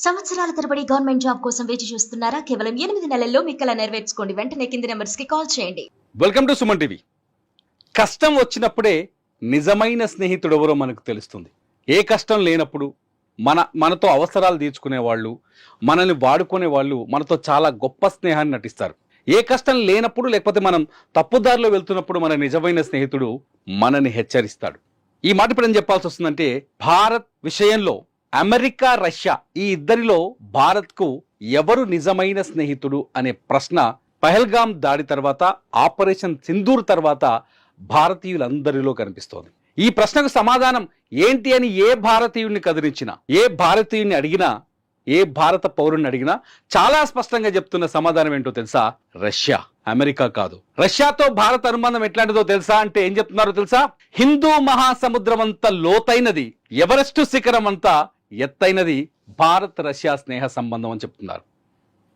సంవత్సరాల తరబడి government job కోసం వేచి చూస్తున్నారా? కేవలం 8 నెలల్లో మీ కల నెరవేర్చుకోండి. వెంటనే కింది నెంబర్స్ కి కాల్ చేయండి. Welcome to Suman TV. కష్టం వచ్చినప్పుడే నిజమైన స్నేహితుడు ఎవరో మనకు తెలుస్తుంది. ఏ కష్టం లేనప్పుడు మనతో అవసరాలు తీర్చుకునే వాళ్ళు, మనల్ని వాడుకునే వాళ్ళు మనతో చాలా గొప్ప స్నేహాన్ని నటిస్తారు. ఏ కష్టం లేనప్పుడు లేకపోతే మనం తప్పుదారిలో వెళ్తున్నప్పుడు మన నిజమైన స్నేహితుడు మనని హెచ్చరిస్తాడు. ఈ మాట ఇప్పుడు ఏం చెప్పాల్సి వస్తుందంటే, భారత్ విషయంలో అమెరికా, రష్యా ఈ ఇద్దరిలో భారత్కు ఎవరు నిజమైన స్నేహితుడు అనే ప్రశ్న పహల్గామ్ దాడి తర్వాత, ఆపరేషన్ సింధూర్ తర్వాత భారతీయులందరిలో కనిపిస్తోంది. ఈ ప్రశ్నకు సమాధానం ఏంటి అని ఏ భారతీయుడిని కదిలించినా, ఏ భారతీయుడిని అడిగినా, ఏ భారత పౌరుడిని అడిగినా చాలా స్పష్టంగా చెప్తున్న సమాధానం ఏంటో తెలుసా? రష్యా, అమెరికా కాదు. రష్యాతో భారత అనుబంధం ఎట్లాంటిదో తెలుసా అంటే ఏం చెప్తున్నారో తెలుసా? హిందూ మహాసముద్రం అంత లోతైనది, ఎవరెస్టు శిఖరం అంతా ఎత్తైనది భారత్ రష్యా స్నేహ సంబంధం అని చెప్తున్నారు.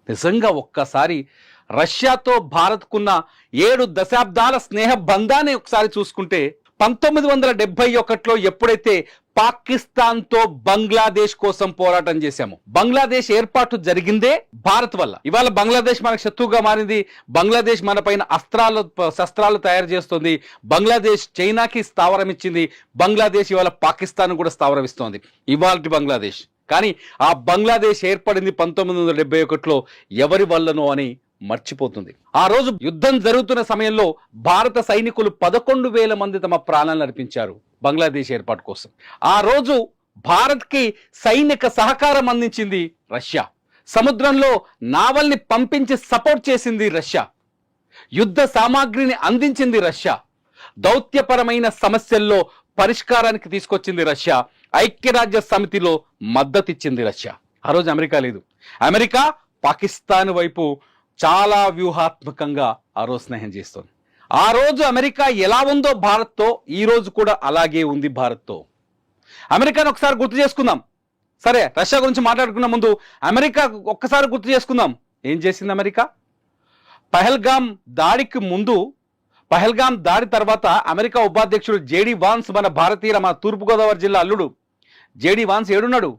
నిజంగా ఒక్కసారి రష్యాతో భారత్కున్న 7 దశాబ్దాల స్నేహ బంధాన్ని ఒకసారి చూసుకుంటే, 1971లో ఎప్పుడైతే పాకిస్తాన్తో బంగ్లాదేశ్ కోసం పోరాటం చేశాము, బంగ్లాదేశ్ ఏర్పాటు జరిగిందే భారత్ వల్ల. ఇవాళ బంగ్లాదేశ్ మనకు శత్రువుగా మారింది. బంగ్లాదేశ్ మన పైన శస్త్రాలు తయారు చేస్తుంది. బంగ్లాదేశ్ చైనాకి స్థావరం ఇచ్చింది. బంగ్లాదేశ్ ఇవాళ పాకిస్తాన్ కూడా స్థావరం ఇస్తోంది, ఇవాళ బంగ్లాదేశ్. కానీ ఆ బంగ్లాదేశ్ ఏర్పడింది 1971లో ఎవరి వల్లనో అని మర్చిపోతుంది. ఆ రోజు యుద్ధం జరుగుతున్న సమయంలో భారత సైనికులు 11,000 మంది తమ ప్రాణాలను అర్పించారు బంగ్లాదేశ్ ఏర్పాటు కోసం. ఆ రోజు భారత్కి సైనిక సహకారం అందించింది రష్యా. సముద్రంలో నావల్ని పంపించి సపోర్ట్ చేసింది రష్యా. యుద్ధ సామాగ్రిని అందించింది రష్యా. దౌత్యపరమైన సమస్యల్లో పరిష్కారానికి తీసుకొచ్చింది రష్యా. ఐక్యరాజ్య సమితిలో మద్దతిచ్చింది రష్యా. ఆ రోజు అమెరికా లేదు. అమెరికా పాకిస్తాన్ వైపు చాలా వ్యూహాత్మకంగా ఆ రోజు స్నేహం చేస్తోంది. ఆ రోజు అమెరికా ఎలా ఉందో భారత్తో, ఈ రోజు కూడా అలాగే ఉంది భారత్తో. అమెరికాను ఒకసారి గుర్తు చేసుకుందాం. సరే, రష్యా గురించి మాట్లాడుకున్న ముందు అమెరికా ఒక్కసారి గుర్తు చేసుకుందాం. ఏం చేసింది అమెరికా? పహల్గామ్ దాడికి ముందు, పహల్గామ్ దాడి తర్వాత అమెరికా ఉపాధ్యక్షుడు జేడీ వాన్స్, మన తూర్పుగోదావరి జిల్లా అల్లుడు జేడీ వాన్స్ ఏడున్నాడు?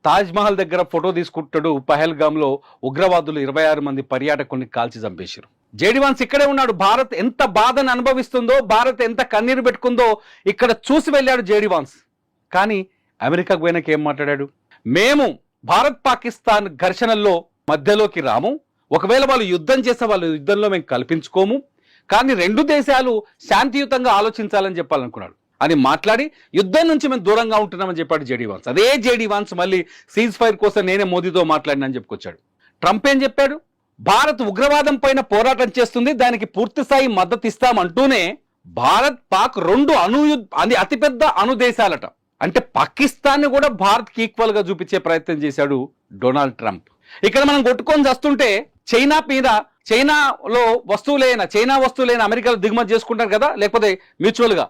తాజ్మహల్ దగ్గర ఫోటో తీసుకుంటాడు. పహల్గామ్లో ఉగ్రవాదులు 26 మంది పర్యాటకుల్ని కాల్చి చంపేశారు. జేడీ వాన్స్ ఇక్కడే ఉన్నాడు. భారత్ ఎంత బాధను అనుభవిస్తుందో, భారత్ ఎంత కన్నీరు పెట్టుకుందో ఇక్కడ చూసి వెళ్ళాడు జేడీ వాన్స్. కానీ అమెరికాకు పోయినాక ఏం మాట్లాడాడు? మేము భారత్ పాకిస్తాన్ ఘర్షణల్లో మధ్యలోకి రాము, ఒకవేళ వాళ్ళు యుద్ధం చేసే వాళ్ళు యుద్ధంలో మేము కల్పించుకోము, కానీ 2 దేశాలు శాంతియుతంగా ఆలోచించాలని చెప్పాలనుకున్నాడు అని మాట్లాడి యుద్ధం నుంచి మేము దూరంగా ఉంటున్నామని చెప్పాడు జేడీ వాన్స్. అదే జేడీ వాన్స్ మళ్ళీ సీజ్ ఫైర్ కోసం నేనే మోదీతో మాట్లాడినని చెప్పుకొచ్చాడు. ట్రంప్ ఏం చెప్పాడు? భారత్ ఉగ్రవాదం పైన పోరాటం చేస్తుంది, దానికి పూర్తి స్థాయి మద్దతు ఇస్తామంటూనే భారత్ పాక్ 2 అతిపెద్ద అణు దేశాలట. అంటే పాకిస్తాన్ కూడా భారత్కి ఈక్వల్ గా చూపించే ప్రయత్నం చేశాడు డొనాల్డ్ ట్రంప్. ఇక్కడ మనం కొట్టుకొని వస్తుంటే చైనా మీద, చైనా వస్తువులైన అమెరికాలో దిగుమతి చేసుకుంటారు కదా, లేకపోతే మ్యూచువల్ గా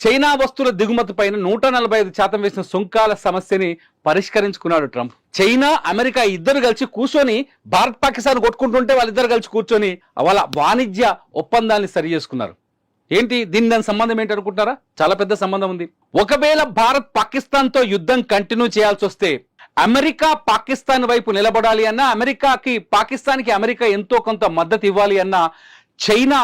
చైనా వస్తువుల దిగుమతి పైన 145% వేసిన సుంకాల సమస్యని పరిష్కరించుకున్నాడు ట్రంప్. చైనా, అమెరికా ఇద్దరు కలిసి కూర్చొని భారత్ పాకిస్తాన్ కొట్టుకుంటుంటే వాళ్ళిద్దరు కలిసి కూర్చొని వాళ్ళ వాణిజ్య ఒప్పందాన్ని సరి చేసుకున్నారు. ఏంటి దాని సంబంధం ఏంటి అనుకుంటారా? చాలా పెద్ద సంబంధం ఉంది. ఒకవేళ భారత్ పాకిస్తాన్తో యుద్ధం కంటిన్యూ చేయాల్సి వస్తే, అమెరికా పాకిస్తాన్ వైపు నిలబడాలి అన్నా, పాకిస్తాన్కి అమెరికా ఎంతో కొంత మద్దతు ఇవ్వాలి అన్నా, చైనా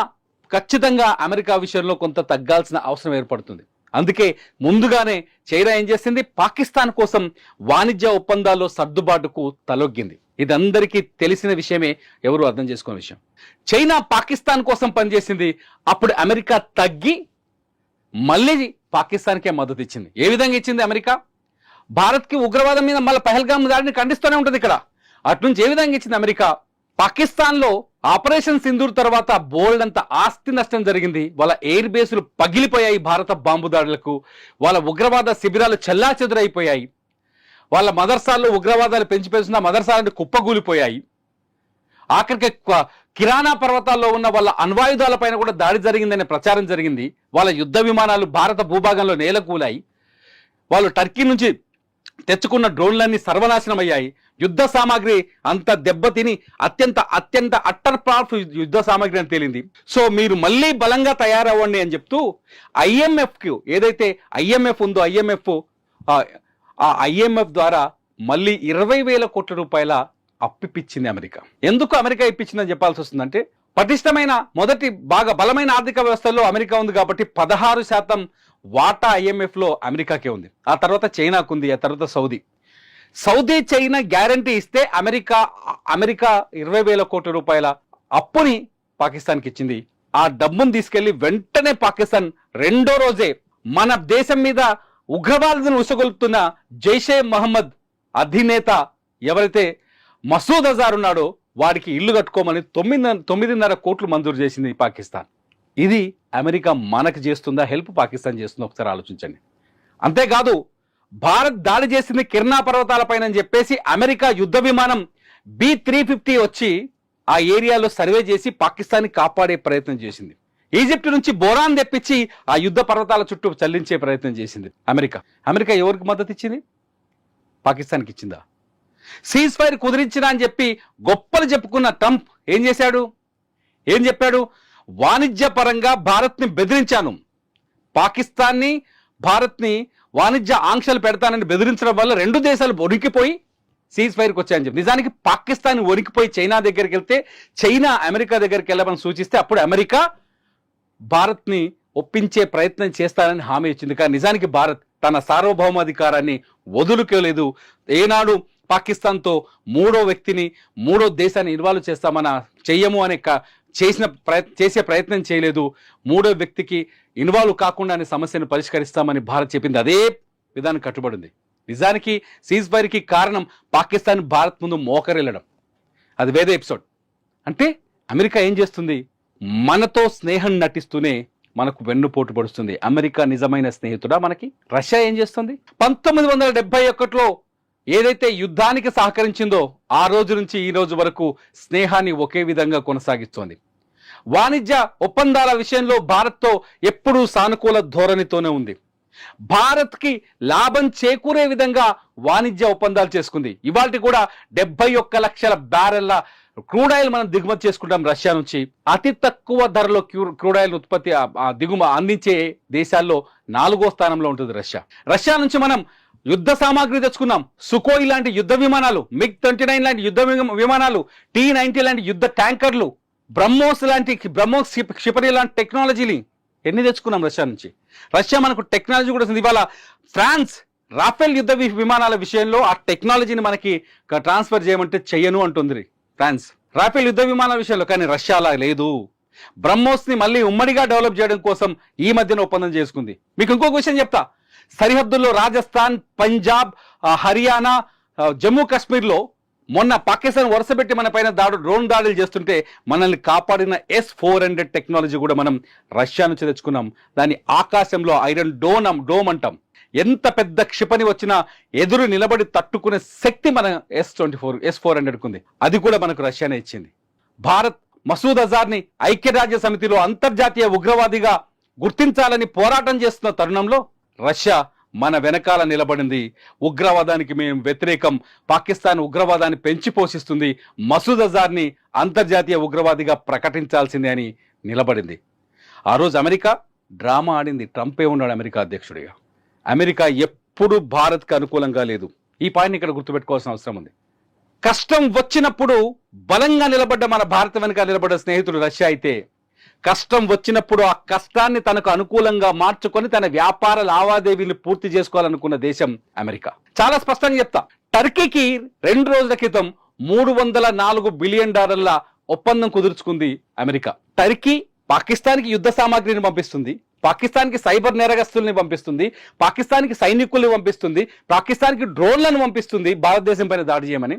ఖచ్చితంగా అమెరికా విషయంలో కొంత తగ్గాల్సిన అవసరం ఏర్పడుతుంది. అందుకే ముందుగానే చైనా ఏం చేసింది? పాకిస్తాన్ కోసం వాణిజ్య ఒప్పందాల్లో సర్దుబాటుకు తలొగ్గింది. ఇది అందరికీ తెలిసిన విషయమే, ఎవరు అర్థం చేసుకునే విషయం. చైనా పాకిస్తాన్ కోసం పనిచేసింది. అప్పుడు అమెరికా తగ్గి మళ్ళీ పాకిస్తాన్కే మద్దతు ఇచ్చింది. ఏ విధంగా ఇచ్చింది అమెరికా? భారత్కి ఉగ్రవాదం మీద మళ్ళీ పహల్గామ్ దాడిని ఖండిస్తూనే ఉంటుంది ఇక్కడ. అట్నుంచి ఏ విధంగా ఇచ్చింది అమెరికా? పాకిస్తాన్లో ఆపరేషన్ సింధూర్ తర్వాత బోల్డ్ అంత ఆస్తి నష్టం జరిగింది. వాళ్ళ ఎయిర్ బేసులు పగిలిపోయాయి భారత బాంబు దాడులకు. వాళ్ళ ఉగ్రవాద శిబిరాలు చెల్లాచెదురైపోయాయి. వాళ్ళ మదర్సాల్లో ఉగ్రవాదాలు పెంచిన మదర్సాలను కుప్పగూలిపోయాయి. ఆఖరికి కిరాణా పర్వతాల్లో ఉన్న వాళ్ళ అణ్వాయుధాల పైన కూడా దాడి జరిగిందనే ప్రచారం జరిగింది. వాళ్ళ యుద్ధ విమానాలు భారత భూభాగంలో నేలకూలాయి. వాళ్ళు టర్కీ నుంచి తెచ్చుకున్న డ్రోన్లన్నీ సర్వనాశనం అయ్యాయి. యుద్ధ సామాగ్రి అంత దెబ్బతిని అత్యంత అట్టర్ ప్రాఫ్ యుద్ధ సామాగ్రి అని తేలింది. సో మీరు మళ్ళీ బలంగా తయారవ్వండి అని చెప్తూ ఐఎంఎఫ్కి ఏదైతే ఐఎంఎఫ్ ఉందో, ఐఎంఎఫ్ ద్వారా మళ్ళీ 20,000 కోట్ల రూపాయల అప్పిప్పించింది అమెరికా. ఎందుకు అమెరికా ఇప్పించిందని చెప్పాల్సి వస్తుందంటే, పటిష్టమైన మొదటి బాగా బలమైన ఆర్థిక వ్యవస్థల్లో అమెరికా ఉంది కాబట్టి 16% వాటా IMF లో అమెరికాకే ఉంది. ఆ తర్వాత చైనాకు ఉంది, ఆ తర్వాత సౌదీ చైనా గ్యారంటీ ఇస్తే అమెరికా 20,000 కోట్ల రూపాయల అప్పుని పాకిస్తాన్కి ఇచ్చింది. ఆ డబ్బును తీసుకెళ్లి వెంటనే పాకిస్తాన్ రెండో రోజే మన దేశం మీద ఉగ్రవాదులను ఉసగొల్పుతున్న జైషే మహమ్మద్ అధినేత ఎవరైతే మసూద్ అజార్ ఉన్నాడో వాడికి ఇల్లు కట్టుకోమని 9.5 కోట్లు మంజూరు చేసింది పాకిస్తాన్. ఇది అమెరికా మనకు చేస్తుందా, హెల్ప్ పాకిస్తాన్ చేస్తుందా ఒకసారి ఆలోచించండి. అంతేకాదు భారత్ దాడి చేసింది కిర్నా పర్వతాలపైన అని చెప్పేసి అమెరికా యుద్ధ విమానం B-350 వచ్చి ఆ ఏరియాలో సర్వే చేసి పాకిస్తాన్ని కాపాడే ప్రయత్నం చేసింది. ఈజిప్ట్ నుంచి బోరాన్ తెప్పించి ఆ యుద్ధ పర్వతాల చుట్టూ చల్లించే ప్రయత్నం చేసింది అమెరికా ఎవరికి మద్దతు ఇచ్చింది? పాకిస్తాన్కి ఇచ్చిందా? సీజ్ ఫైర్ కుదిరించిన అని చెప్పి గొప్పలు చెప్పుకున్న ట్రంప్ ఏం చెప్పాడు? వాణిజ్య పరంగా భారత్ని బెదిరించాను, పాకిస్తాన్ని భారత్ని వాణిజ్య ఆంక్షలు పెడతానని బెదిరించడం వల్ల రెండు దేశాలు వణికిపోయి సీజ్ ఫైర్కి వచ్చాయని చెప్పి. నిజానికి పాకిస్తాన్ వణికిపోయి చైనా దగ్గరికి వెళ్తే చైనా అమెరికా దగ్గరికి వెళ్ళమని సూచిస్తే అప్పుడు అమెరికా భారత్ని ఒప్పించే ప్రయత్నం చేస్తానని హామీ ఇచ్చింది. కానీ నిజానికి భారత్ తన సార్వభౌమాధికారాన్ని వదులుకోలేదు. ఏనాడు పాకిస్తాన్తో మూడో దేశాన్ని ఇన్వాల్వ్ చెయ్యము అనే చేసే ప్రయత్నం చేయలేదు. మూడో వ్యక్తికి ఇన్వాల్వ్ కాకుండా అనే సమస్యను పరిష్కరిస్తామని భారత్ చెప్పింది. అదే విధానం కట్టుబడింది. నిజానికి సీజ్ ఫైర్కి కారణం పాకిస్తాన్ భారత్ ముందు మోకరిల్లడం. అది వేరే ఎపిసోడ్. అంటే అమెరికా ఏం చేస్తుంది? మనతో స్నేహం నటిస్తూనే మనకు వెన్నుపోటు పడుస్తుంది. అమెరికా నిజమైన స్నేహితుడా మనకి? రష్యా ఏం చేస్తుంది? 1971లో ఏదైతే యుద్ధానికి సహకరించిందో ఆ రోజు నుంచి ఈ రోజు వరకు స్నేహాన్ని ఒకే విధంగా కొనసాగిస్తోంది. వాణిజ్య ఒప్పందాల విషయంలో భారత్తో ఎప్పుడూ సానుకూల ధోరణితోనే ఉంది. భారత్కి లాభం చేకూరే విధంగా వాణిజ్య ఒప్పందాలు చేసుకుంది. ఇవాళ కూడా 71 లక్షల బ్యారెల్ల క్రూడ్ ఆయిల్ మనం దిగుమతి చేసుకుంటాం రష్యా నుంచి. అతి తక్కువ ధరలో క్రూడ్ ఆయిల్ ఉత్పత్తి అందించే దేశాల్లో 4వ స్థానంలో ఉంటుంది రష్యా నుంచి మనం యుద్ధ సామాగ్రి తెచ్చుకున్నాం. సుకోయ్ లాంటి యుద్ధ విమానాలు, MiG-29 లాంటి యుద్ధ విమానాలు, T-90 లాంటి యుద్ధ ట్యాంకర్లు, బ్రహ్మోస్ క్షిపణి లాంటి టెక్నాలజీని ఎన్ని తెచ్చుకున్నాం రష్యా నుంచి. రష్యా మనకు టెక్నాలజీ కూడా ఉంది. ఇవాళ ఫ్రాన్స్ రాఫెల్ యుద్ధ విమానాల విషయంలో ఆ టెక్నాలజీని మనకి ట్రాన్స్ఫర్ చేయమంటే చెయ్యను అంటుంది ఫ్రాన్స్ రాఫెల్ యుద్ధ విమానాల విషయంలో. కానీ రష్యా అలా లేదు. బ్రహ్మోస్ని మళ్ళీ ఉమ్మడిగా డెవలప్ చేయడం కోసం ఈ మధ్యన ఒప్పందం చేసుకుంది. మీకు ఇంకొక విషయం చెప్తా. సరిహద్దుల్లో రాజస్థాన్, పంజాబ్, హర్యానా, జమ్మూ కాశ్మీర్లో మొన్న పాకిస్తాన్ వరుసపెట్టి మన పైన డ్రోన్ దాడులు చేస్తుంటే మనల్ని కాపాడిన S-400 టెక్నాలజీ కూడా మనం రష్యా నుంచి తెచ్చుకున్నాం. దాన్ని ఆకాశంలో ఐరన్ డోమ్ అంటాం. ఎంత పెద్ద క్షిపణి వచ్చినా ఎదురు నిలబడి తట్టుకునే శక్తి మన S-400 ఉంది. అది కూడా మనకు రష్యానే ఇచ్చింది. భారత్ మసూద్ అజార్ని ఐక్యరాజ్య సమితిలో అంతర్జాతీయ ఉగ్రవాదిగా గుర్తించాలని పోరాటం చేస్తున్న తరుణంలో రష్యా మన వెనకాల నిలబడింది. ఉగ్రవాదానికి మేము వ్యతిరేకం, పాకిస్తాన్ ఉగ్రవాదాన్ని పెంచి పోషిస్తుంది, మసూద్ అజార్ని అంతర్జాతీయ ఉగ్రవాదిగా ప్రకటించాల్సిందే అని నిలబడింది. ఆ రోజు అమెరికా డ్రామా ఆడింది. ట్రంపే ఉన్నాడు అమెరికా అధ్యక్షుడిగా. అమెరికా ఎప్పుడు భారత్కి అనుకూలంగా లేదు. ఈ పాయింట్ ఇక్కడ గుర్తుపెట్టుకోవాల్సిన అవసరం ఉంది. కష్టం వచ్చినప్పుడు బలంగా నిలబడ్డ మన భారత వెనక నిలబడ్డ స్నేహితుడు రష్యా అయితే, కష్టం వచ్చినప్పుడు ఆ కష్టాన్ని తనకు అనుకూలంగా మార్చుకొని తన వ్యాపార లావాదేవీలు పూర్తి చేసుకోవాలనుకున్న దేశం అమెరికా. చాలా స్పష్టంగా చెప్తా. టర్కీకి 2 రోజుల క్రితం $304 బిలియన్ ఒప్పందం కుదుర్చుకుంది అమెరికా. టర్కీ పాకిస్తాన్కి యుద్ధ సామాగ్రిని పంపిస్తుంది, పాకిస్తాన్కి సైబర్ నేరగస్తుల్ని పంపిస్తుంది, పాకిస్తాన్కి సైనికుల్ని పంపిస్తుంది, పాకిస్తాన్కి డ్రోన్లను పంపిస్తుంది భారతదేశం పైన దాడి చేయమని.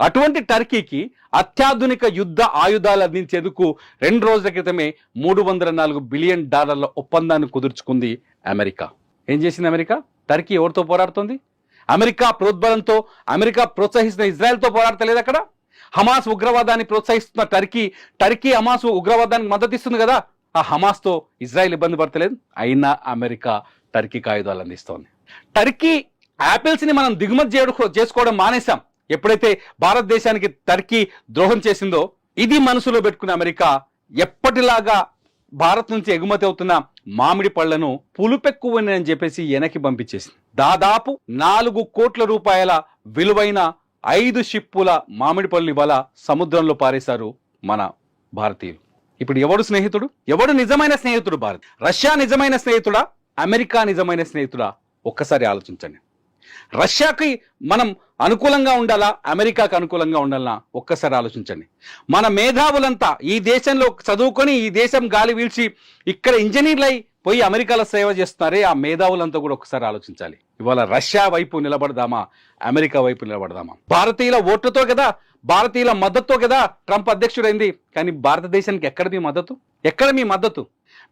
అటువంటి టర్కీకి అత్యాధునిక యుద్ధ ఆయుధాలు అందించేందుకు 2 రోజుల క్రితమే $304 బిలియన్ ఒప్పందాన్ని కుదుర్చుకుంది అమెరికా. ఏం చేసింది అమెరికా? టర్కీ ఎవరితో పోరాడుతుంది? అమెరికా ప్రోద్బలంతో, అమెరికా ప్రోత్సహిస్తున్న ఇజ్రాయెల్తో పోరాడతలేదు. అక్కడ హమాస్ ఉగ్రవాదాన్ని ప్రోత్సహిస్తున్న టర్కీ హమాస్ ఉగ్రవాదానికి మద్దతు ఇస్తుంది కదా. ఆ హమాస్తో ఇజ్రాయెల్ ఇబ్బంది పడతలేదు. అయినా అమెరికా టర్కీకి ఆయుధాలు అందిస్తోంది. టర్కీ యాపిల్స్ని మనం దిగుమతి చేసుకోవడం మానేశాం. ఎప్పుడైతే భారతదేశానికి టర్కీ ద్రోహం చేసిందో ఇది మనసులో పెట్టుకున్న అమెరికా ఎప్పటిలాగా భారత్ నుంచి ఎగుమతి అవుతున్న మామిడి పళ్లను పులుపెక్కువని అని చెప్పేసి వెనక్కి పంపించేసింది. దాదాపు 4 కోట్ల రూపాయల విలువైన 5 షిప్పుల మామిడి పళ్ళు ఇవాళ సముద్రంలో పారేశారు మన భారతీయులు. ఇప్పుడు ఎవడు స్నేహితుడు, ఎవడు నిజమైన స్నేహితుడు? భారత్, రష్యా నిజమైన స్నేహితుడా, అమెరికా నిజమైన స్నేహితుడా? ఒక్కసారి ఆలోచించండి. రష్యాకి మనం అనుకూలంగా ఉండాలా, అమెరికాకి అనుకూలంగా ఉండాలనా? ఒక్కసారి ఆలోచించండి. మన మేధావులంతా ఈ దేశంలో చదువుకొని ఈ దేశం గాలి వీల్చి ఇక్కడ ఇంజనీర్లు అయి పోయి అమెరికాలో సేవ చేస్తున్నారే, ఆ మేధావులంతా కూడా ఒకసారి ఆలోచించాలి. ఇవాళ రష్యా వైపు నిలబడదామా, అమెరికా వైపు నిలబడదామా? భారతీయుల ఓట్లతో కదా, భారతీయుల మద్దతుతో కదా ట్రంప్ అధ్యక్షుడైంది. కానీ భారతదేశానికి ఎక్కడ మీ మద్దతు? ఎక్కడ మీ మద్దతు?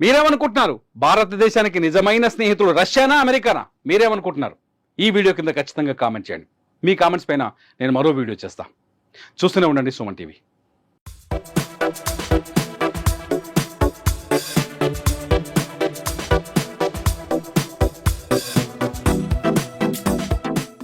మీరేమనుకుంటున్నారు? భారతదేశానికి నిజమైన స్నేహితుడు రష్యానా, అమెరికానా? మీరేమనుకుంటున్నారు? ఈ వీడియో కింద ఖచ్చితంగా కామెంట్ చేయండి. మీ కామెంట్స్ పైన నేను మరో వీడియో చేస్తా. చూస్తూనే ఉండండి సుమన్ టీవీ.